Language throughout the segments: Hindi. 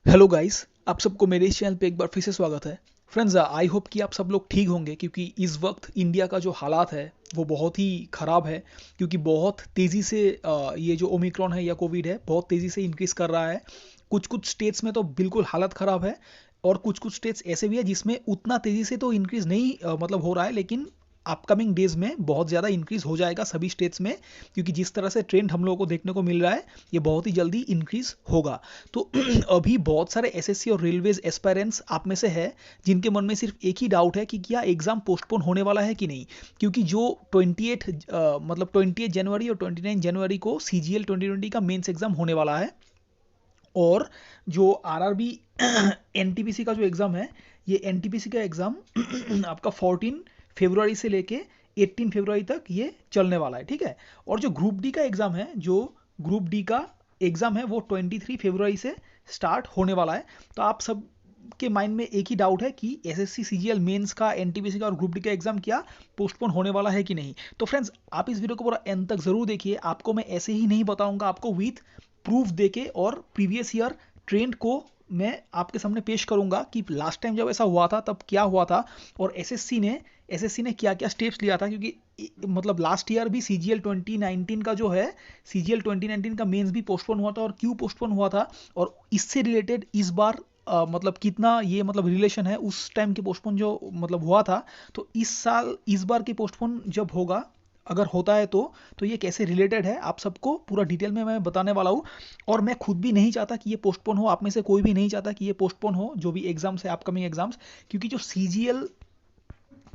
हेलो गाइस, आप सबको मेरे इस चैनल पे एक बार फिर से स्वागत है। फ्रेंड्स, आई होप कि आप सब लोग ठीक होंगे क्योंकि इस वक्त इंडिया का जो हालात है वो बहुत ही ख़राब है। क्योंकि बहुत तेज़ी से ये जो ओमिक्रॉन है या कोविड है बहुत तेज़ी से इंक्रीज़ कर रहा है। कुछ कुछ स्टेट्स में तो बिल्कुल हालत ख़राब है और कुछ कुछ स्टेट्स ऐसे भी है जिसमें उतना तेज़ी से तो इंक्रीज़ नहीं मतलब हो रहा है, लेकिन अपकमिंग डेज में बहुत ज़्यादा इंक्रीज़ हो जाएगा सभी स्टेट्स में। क्योंकि जिस तरह से ट्रेंड हम लोगों को देखने को मिल रहा है ये बहुत ही जल्दी इंक्रीज़ होगा। तो अभी बहुत सारे एसएससी और रेलवेज एस्पायरेंट्स आप में से है जिनके मन में सिर्फ एक ही डाउट है कि क्या एग्ज़ाम पोस्टपोन होने वाला है कि नहीं। क्योंकि जो 28 मतलब 28 जनवरी और 29 जनवरी को CGL 2020 का मेंस एग्ज़ाम होने वाला है। और जो आरआरबी एनटीपीसी का जो एग्ज़ाम है, ये एनटीपीसी का एग्ज़ाम आपका 14 फरवरी से लेके 18 फरवरी तक ये चलने वाला है, ठीक है। और जो ग्रुप डी का एग्ज़ाम है, जो ग्रुप डी का एग्ज़ाम है वो 23 फरवरी से स्टार्ट होने वाला है। तो आप सब के माइंड में एक ही डाउट है कि एसएससी सीजीएल मेंस का, एनटीपीसी का और ग्रुप डी का एग्ज़ाम क्या पोस्टपोन होने वाला है कि नहीं। तो फ्रेंड्स, आप इस वीडियो को पूरा एंड तक ज़रूर देखिए। आपको मैं ऐसे ही नहीं बताऊंगा, आपको विथ प्रूफ देके और प्रीवियस ईयर ट्रेंड को मैं आपके सामने पेश करूंगा कि लास्ट टाइम जब ऐसा हुआ था तब क्या हुआ था और एसएससी ने क्या क्या स्टेप्स लिया था। क्योंकि मतलब लास्ट ईयर भी सीजीएल 2019 का जो है, सीजीएल 2019 का मेंस भी पोस्टपोन हुआ था और क्यों पोस्टपोन हुआ था और इससे रिलेटेड इस बार मतलब कितना ये मतलब रिलेशन है उस टाइम के पोस्टपोन जो मतलब हुआ था। तो इस साल इस बार की पोस्टपोन जब होगा, अगर होता है तो ये कैसे रिलेटेड है आप सबको पूरा डिटेल में मैं बताने वाला हूँ। और मैं खुद भी नहीं चाहता कि ये पोस्टपोन हो, आप में से कोई भी नहीं चाहता कि ये पोस्टपोन हो, जो भी एग्जाम्स है अपकमिंग एग्जाम्स। क्योंकि जो सीजीएल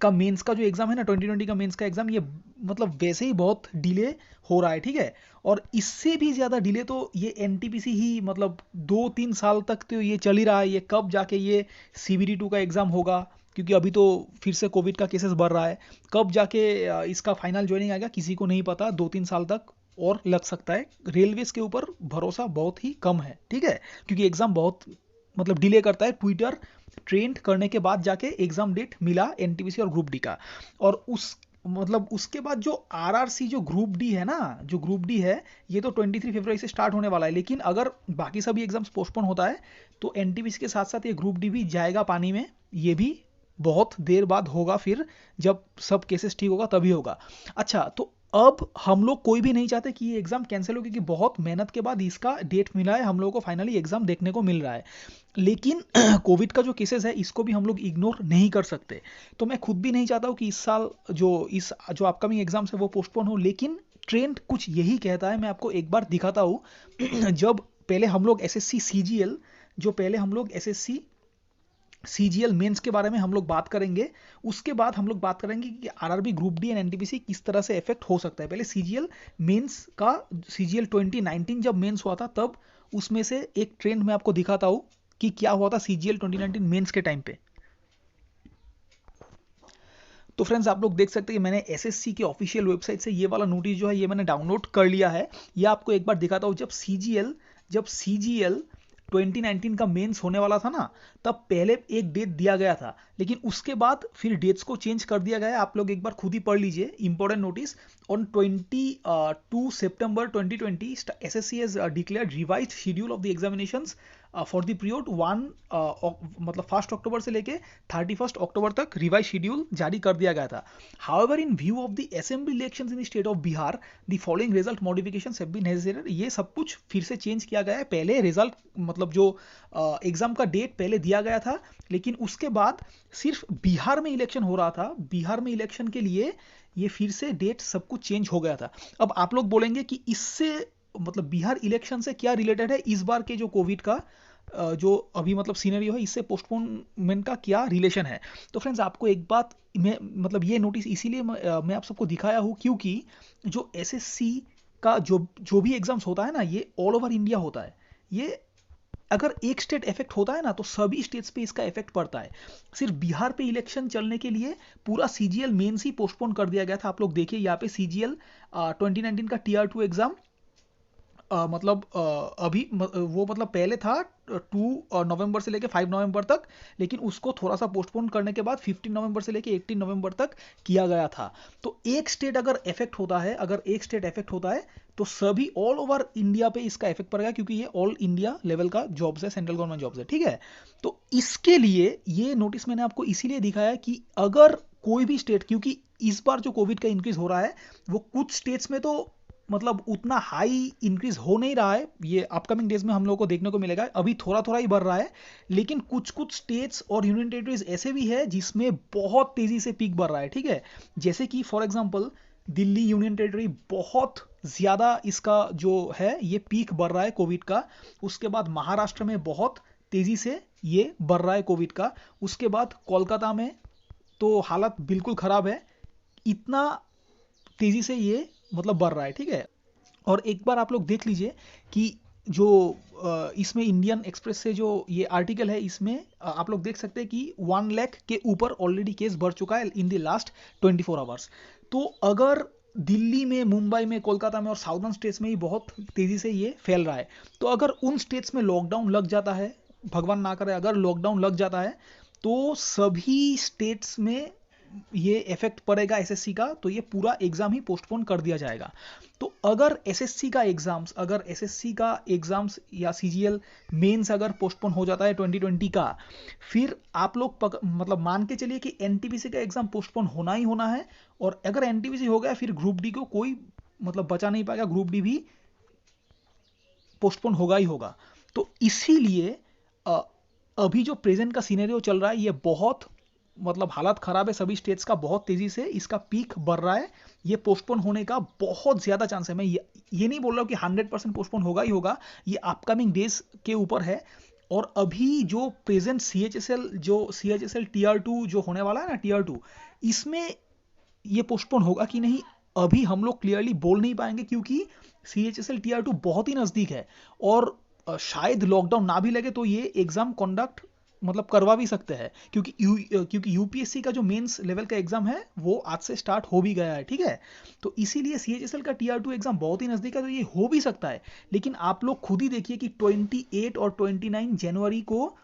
का मेंस का जो एग्ज़ाम है ना, 2020 का मेंस का एग्ज़ाम, ये मतलब वैसे ही बहुत डिले हो रहा है, ठीक है। और इससे भी ज़्यादा डिले तो ये एनटीपीसी ही मतलब 2-3 साल तक तो ये चल ही रहा है। ये कब जाके ये CBD2 का एग्ज़ाम होगा, क्योंकि अभी तो फिर से कोविड का केसेस बढ़ रहा है। कब जाके इसका फाइनल ज्वाइनिंग आएगा किसी को नहीं पता, 2-3 साल तक और लग सकता है। रेलवेज के ऊपर भरोसा बहुत ही कम है, ठीक है। क्योंकि एग्ज़ाम बहुत मतलब डिले करता है। ट्विटर ट्रेंड करने के बाद जाके एग्ज़ाम डेट मिला एनटीपीसी और ग्रुप डी का। और उस मतलब उसके बाद जो आरआरसी जो ग्रुप डी है ना, जो ग्रुप डी है, ये तो 23 फरवरी से स्टार्ट होने वाला है। लेकिन अगर बाकी सभी एग्जाम्स पोस्टपोन होता है तो एनटीपीसी के साथ साथ ये ग्रुप डी भी जाएगा पानी में। ये भी बहुत देर बाद होगा, फिर जब सब केसेस ठीक होगा तभी होगा। अच्छा, तो अब हम लोग कोई भी नहीं चाहते कि ये एग्ज़ाम कैंसिल हो, क्योंकि बहुत मेहनत के बाद इसका डेट मिला है, हम लोगों को फाइनली एग्ज़ाम देखने को मिल रहा है। लेकिन कोविड का जो केसेस है इसको भी हम लोग इग्नोर नहीं कर सकते। तो मैं खुद भी नहीं चाहता हूँ कि इस साल जो अपकमिंग एग्जाम्स है वो पोस्टपोन हो। लेकिन ट्रेंड कुछ यही कहता है, मैं आपको एक बार दिखाता हूँ। जब पहले हम लोग एसएससी सीजीएल जो पहले हम लोग एसएससी सीजीएल मेंस के बारे में हम लोग बात करेंगे। उसके बाद हम लोग बात करेंगे कि RRB group D and NTPC किस तरह से इफेक्ट हो सकता है। पहले सीजीएल मेंस का, सीजीएल 2019 जब मेंस हुआ था तब उसमें से एक ट्रेंड मैं आपको दिखाता हूँ कि क्या हुआ था सीजीएल 2019 मेंस के टाइम पे। तो फ्रेंड्स, आप लोग देख सकते हैं कि मैंने एसएससी की ऑफिशियल वेबसाइट से ये वाला नोटिस जो है ये मैंने डाउनलोड कर लिया है। ये आपको एक बार दिखाता हूँ। जब सीजीएल 2019 का मेंस होने वाला था ना, तब पहले एक डेट दिया गया था, लेकिन उसके बाद फिर डेट्स को चेंज कर दिया गया है। आप लोग एक बार खुद ही पढ़ लीजिए important notice. On 22 September 2020 SSC has declared revised schedule of the examinations for the period 1 मतलब 1 अक्टूबर से लेके 31 अक्टूबर तक रिवाइज शेड्यूल जारी कर दिया गया था। However, in view of the assembly elections in the state of Bihar, the following result modifications have been necessary. ये सब कुछ फिर से चेंज किया गया है। पहले रिजल्ट मतलब जो एग्जाम का डेट पहले दिया गया था, लेकिन उसके बाद सिर्फ बिहार में इलेक्शन हो रहा था। बिहार में इलेक्शन के लिए ये फिर से डेट सब कुछ चेंज हो गया था। अब आप लोग बोलेंगे कि इससे मतलब बिहार इलेक्शन से क्या रिलेटेड है, इस बार के जो कोविड का जो अभी मतलब सीनरियो है इससे पोस्टपोनमेंट का क्या रिलेशन है। तो फ्रेंड्स, आपको एक बात मैं मतलब ये नोटिस इसीलिए मैं आप सबको दिखाया हूँ, क्योंकि जो एसएससी का जो जो भी एग्जाम्स होता है ना, ये ऑल ओवर इंडिया होता है। ये अगर एक स्टेट इफेक्ट होता है ना तो सभी स्टेट्स पे इसका इफेक्ट पड़ता है। सिर्फ बिहार पे इलेक्शन चलने के लिए पूरा सीजीएल मेंस ही पोस्टपोन कर दिया गया था। आप लोग देखिए यहाँ पे सीजीएल 2019 का Tier 2 एग्जाम वो मतलब पहले था 2 नवंबर से लेके 5 नवंबर तक, लेकिन उसको थोड़ा सा पोस्टपोन करने के बाद 15 नवंबर से लेके 18 नवंबर तक किया गया था। तो एक स्टेट अगर इफेक्ट होता है, तो सभी ऑल ओवर इंडिया पे इसका इफेक्ट पड़ेगा, क्योंकि ये ऑल इंडिया लेवल का जॉब्स है, सेंट्रल गवर्नमेंट जॉब्स है, ठीक है। तो इसके लिए ये नोटिस मैंने आपको इसीलिए दिखाया कि अगर कोई भी स्टेट, क्योंकि इस बार जो कोविड का इंक्रीज हो रहा है वो कुछ स्टेट्स में तो मतलब उतना हाई इंक्रीज हो नहीं रहा है, ये अपकमिंग डेज में हम लोगों को देखने को मिलेगा, अभी थोड़ा थोड़ा ही बढ़ रहा है। लेकिन कुछ कुछ स्टेट्स और यूनियन टेरिटरीज ऐसे भी है जिसमें बहुत तेजी से पीक बढ़ रहा है, ठीक है। जैसे कि for example Delhi union territory बहुत ज़्यादा इसका जो है ये पीक बढ़ रहा है कोविड का। उसके बाद महाराष्ट्र में बहुत तेज़ी से ये बढ़ रहा है कोविड का। उसके बाद कोलकाता में तो हालत बिल्कुल ख़राब है, इतना तेज़ी से ये मतलब बढ़ रहा है, ठीक है। और एक बार आप लोग देख लीजिए कि जो इसमें इंडियन एक्सप्रेस से जो ये आर्टिकल है, इसमें आप लोग देख सकते हैं कि 1 लाख के ऊपर ऑलरेडी केस बढ़ चुका है इन द लास्ट 24 आवर्स। तो अगर दिल्ली में, मुंबई में, कोलकाता में और साउदर्न स्टेट्स में ही बहुत तेज़ी से ये फैल रहा है, तो अगर उन स्टेट्स में लॉकडाउन लग जाता है, भगवान ना करे अगर लॉकडाउन लग जाता है, तो सभी स्टेट्स में ये इफेक्ट पड़ेगा एसएससी का, तो ये पूरा एग्जाम ही पोस्टपोन कर दिया जाएगा। तो अगर एसएससी का एग्जाम्स या सीजीएल मेंस अगर पोस्टपोन हो जाता है 2020 का, फिर आप लोग मतलब मान के चलिए कि एनटीपीसी का एग्जाम पोस्टपोन होना ही होना है। और अगर एनटीपीसी हो गया फिर ग्रुप डी को कोई मतलब बचा नहीं पाएगा, ग्रुप डी भी पोस्टपोन होगा ही होगा। तो इसीलिए अ, अभी जो प्रेजेंट का सिनेरियो चल रहा है ये बहुत मतलब हालत ख़राब है सभी स्टेट्स का, बहुत तेज़ी से इसका पीक बढ़ रहा है। ये पोस्टपोन होने का बहुत ज़्यादा चांस है। मैं ये नहीं बोल रहा हूँ कि 100% पोस्टपोन होगा ही होगा, ये अपकमिंग डेज के ऊपर है। और अभी जो प्रेजेंट CHSL Tier 2 जो होने वाला है ना, Tier 2, इसमें ये पोस्टपोन होगा कि नहीं अभी हम लोग क्लियरली बोल नहीं पाएंगे, क्योंकि CHSL Tier 2 बहुत ही नज़दीक है। और शायद लॉकडाउन ना भी लगे तो ये एग्ज़ाम कंडक्ट मतलब करवा भी सकते हैं, क्योंकि यूपीएससी का जो मेंस लेवल का एग्जाम है वो आज से स्टार्ट हो भी गया है, ठीक है। तो इसीलिए CHSL का Tier 2 एग्जाम बहुत ही नज़दीक है, तो ये हो भी सकता है। लेकिन आप लोग खुद ही देखिए कि 28 और 29 जनवरी को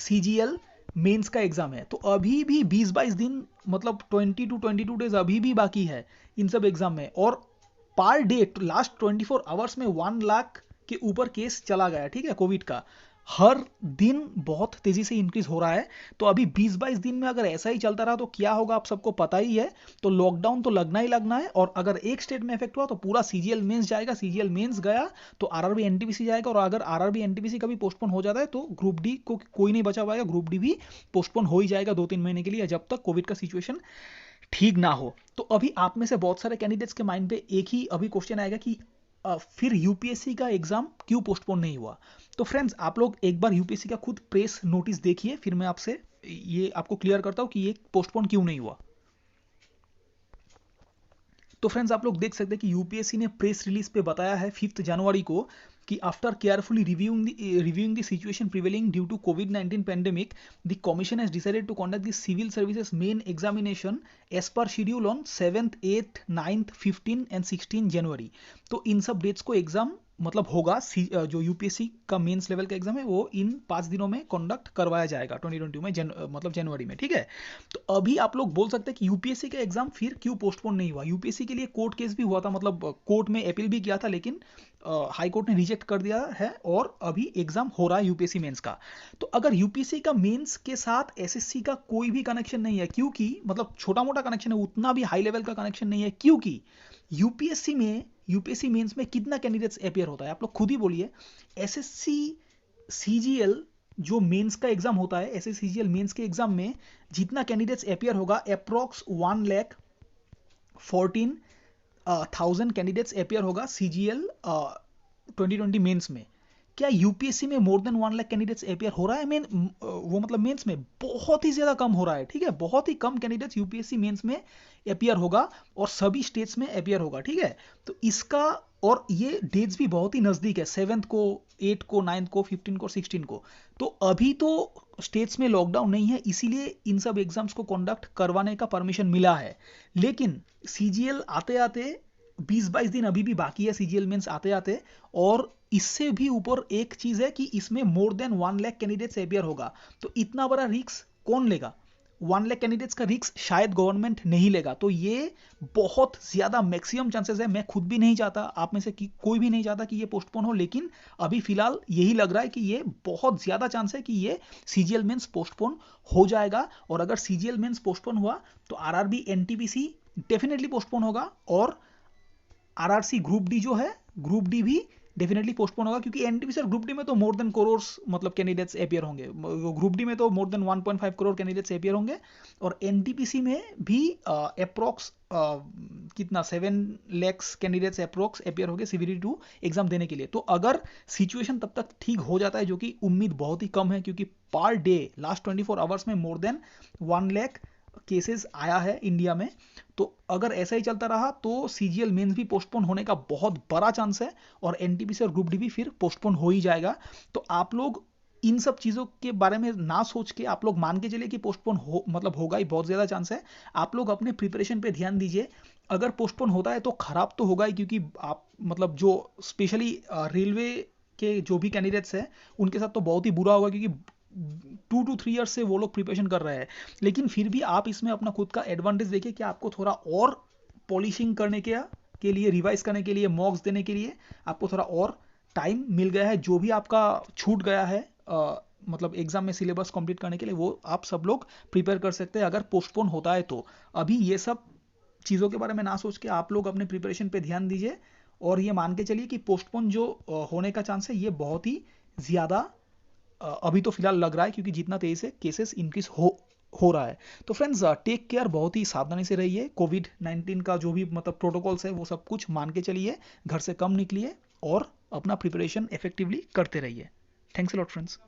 CGL मेंस का एग्जाम है, तो अभी भी 20-22 दिन मतलब 22 डेज अभी भी बाकी है इन सब एग्जाम में। और पर डे लास्ट 24 आवर्स में 1 लाख के ऊपर केस चला गया, ठीक है, कोविड का। हर दिन बहुत तेजी से इंक्रीज हो रहा है। तो अभी 20-22 दिन में अगर ऐसा ही चलता रहा तो क्या होगा आप सबको पता ही है। तो लॉकडाउन तो लगना ही लगना है। और अगर एक स्टेट में इफेक्ट हुआ तो पूरा CGL मेंस जाएगा, CGL मेंस गया तो RRB NTPC जाएगा, और अगर RRB NTPC का भी पोस्टपोन हो जाता है तो ग्रुप डी को कोई नहीं बचा पाएगा, ग्रुप डी भी पोस्टपोन हो ही जाएगा 2-3 महीने के लिए, जब तक कोविड का सिचुएशन ठीक ना हो। तो अभी आप में से बहुत सारे कैंडिडेट्स के माइंड पे एक ही अभी क्वेश्चन आएगा कि फिर यूपीएससी का एग्जाम क्यों पोस्टपोन नहीं हुआ। तो फ्रेंड्स आप लोग एक बार यूपीएससी का खुद प्रेस नोटिस देखिए, फिर मैं आपसे ये आपको क्लियर करता हूँ कि ये पोस्टपोन क्यों नहीं हुआ। तो फ्रेंड्स आप लोग देख सकते हैं कि यूपीएससी ने प्रेस रिलीज पे बताया है 5 जनवरी को कि after carefully reviewing the situation prevailing due to कोविड-19 pandemic, the commission has decided to conduct the civil services main examination as per schedule on 7th, 8th, 9th, 15 and 16 January. तो इन सब डेट्स को एग्जाम मतलब होगा, जो यूपीएससी का मेंस लेवल का एग्जाम है वो इन 5 दिनों में कंडक्ट करवाया जाएगा 2020 में, मतलब जनवरी में, ठीक है। तो अभी आप लोग बोल सकते हैं कि यूपीएससी का एग्जाम फिर क्यों पोस्टपोन नहीं हुआ। यूपीएससी के लिए कोर्ट केस भी हुआ था, मतलब कोर्ट में अपील भी किया था, लेकिन हाई कोर्ट ने रिजेक्ट कर दिया है और अभी एग्जाम हो रहा है यूपीएससी मेंस का। तो अगर यूपीएससी का मेंस के साथ एसएससी का कोई भी कनेक्शन नहीं है, क्योंकि मतलब छोटा मोटा कनेक्शन है, उतना भी हाई लेवल का कनेक्शन नहीं है, क्योंकि यूपीएससी मेंस में कितना कैंडिडेट्स अपियर होता है आप लोग खुद ही बोलिए। एसएससी CGL जो मेंस का एग्जाम होता है, एसएससी CGL मेंस के एग्जाम में जितना कैंडिडेट्स अपियर होगा अप्रॉक्स 1,14,000 कैंडिडेट्स अपियर होगा CGL 2020 मेंस में। क्या यूपीएससी में more than 1 lakh candidates appear हो रहा है वो मतलब मेंस में? बहुत ही ज्यादा कम हो रहा है, ठीक है। बहुत ही कम कैंडिडेट्स यूपीएससी मेंस में अपियर होगा और सभी स्टेट्स में अपियर होगा, ठीक है। तो इसका और ये डेट्स भी बहुत ही नजदीक है, 7th को, 8 को, 9th को, 15 को, 16 को। तो अभी तो स्टेट्स में लॉकडाउन नहीं है, इसीलिए इन सब एग्जाम्स को कंडक्ट करवाने का परमिशन मिला है। लेकिन CGL आते आते 20-22 दिन अभी भी बाकी है सीजीएल मेंस आते आते। और इससे भी ऊपर एक चीज़ है कि इसमें more than 1 lakh candidates appear होगा। तो इतना बड़ा रिस्क कौन लेगा? 1 लाख कैंडिडेट्स का रिस्क शायद गवर्नमेंट नहीं लेगा। तो ये बहुत ज़्यादा मैक्सिमम चांसेस है। मैं खुद भी नहीं चाहता, आप में से कोई भी नहीं चाहता कि ये पोस्टपोन हो, लेकिन अभी फिलहाल यही लग रहा है कि ये बहुत ज़्यादा चांस है कि ये सीजीएल मेंस पोस्टपोन हो जाएगा। और अगर सीजीएल मेंस पोस्टपोन हुआ तो आरआरबी एनटीपीसी डेफिनेटली पोस्टपोन होगा, और आरआरसी ग्रुप डी जो है, ग्रुप डी भी डेफिनेटली पोस्टपोन होगा, क्योंकि एनटीपीसी और ग्रुप डी में तो मोर देन करोड़ मतलब कैंडिडेट्स अपियर होंगे। ग्रुप डी में तो more than 1.5 crore candidates appear होंगे, और एनटीपीसी में भी अप्रोक्स कितना 7 लैक्स कैंडिडेट्स अप्रोक्स अपियर होंगे सीवीडी 2 एग्जाम देने के लिए। तो अगर सिचुएशन तब तक ठीक हो जाता है, जो कि उम्मीद बहुत ही कम है, क्योंकि पर डे लास्ट 24 आवर्स में मोर देन 1 लाख केसेस आया है इंडिया में। तो अगर ऐसा ही चलता रहा तो सीजीएल मेंस भी पोस्टपोन होने का बहुत बड़ा चांस है, और एनटीपीसी और ग्रुप डी भी फिर पोस्टपोन हो ही जाएगा। तो आप लोग इन सब चीज़ों के बारे में ना सोच के आप लोग मान के चलिए कि पोस्टपोन हो, मतलब होगा ही, बहुत ज़्यादा चांस है। आप लोग अपने प्रिपरेशन पे ध्यान दीजिए। अगर पोस्टपोन होता है तो खराब तो होगा ही, क्योंकि आप मतलब जो स्पेशली रेलवे के जो भी कैंडिडेट्स हैं उनके साथ तो बहुत ही बुरा होगा, क्योंकि 2 to 3 ईयर्स से वो लोग प्रिपरेशन कर रहे हैं। लेकिन फिर भी आप इसमें अपना खुद का एडवांटेज देखिए कि आपको थोड़ा और पॉलिशिंग करने के लिए, रिवाइज करने के लिए, मॉक्स देने के लिए आपको थोड़ा और टाइम मिल गया है। जो भी आपका छूट गया है मतलब एग्जाम में सिलेबस कंप्लीट करने के लिए, वो आप सब लोग प्रिपेयर कर सकते हैं अगर पोस्टपोन होता है तो। अभी ये सब चीज़ों के बारे में ना सोच के आप लोग अपने प्रिपरेशन पे ध्यान दीजिए, और ये मान के चलिए कि पोस्टपोन जो होने का चांस है ये बहुत ही ज़्यादा अभी तो फिलहाल लग रहा है, क्योंकि जितना तेजी से केसेस इंक्रीज हो रहा है। तो फ्रेंड्स टेक केयर, बहुत ही सावधानी से रहिए। कोविड-19 का जो भी मतलब प्रोटोकॉल्स है वो सब कुछ मान के चलिए, घर से कम निकलिए, और अपना प्रिपरेशन इफेक्टिवली करते रहिए। Thanks a lot friends.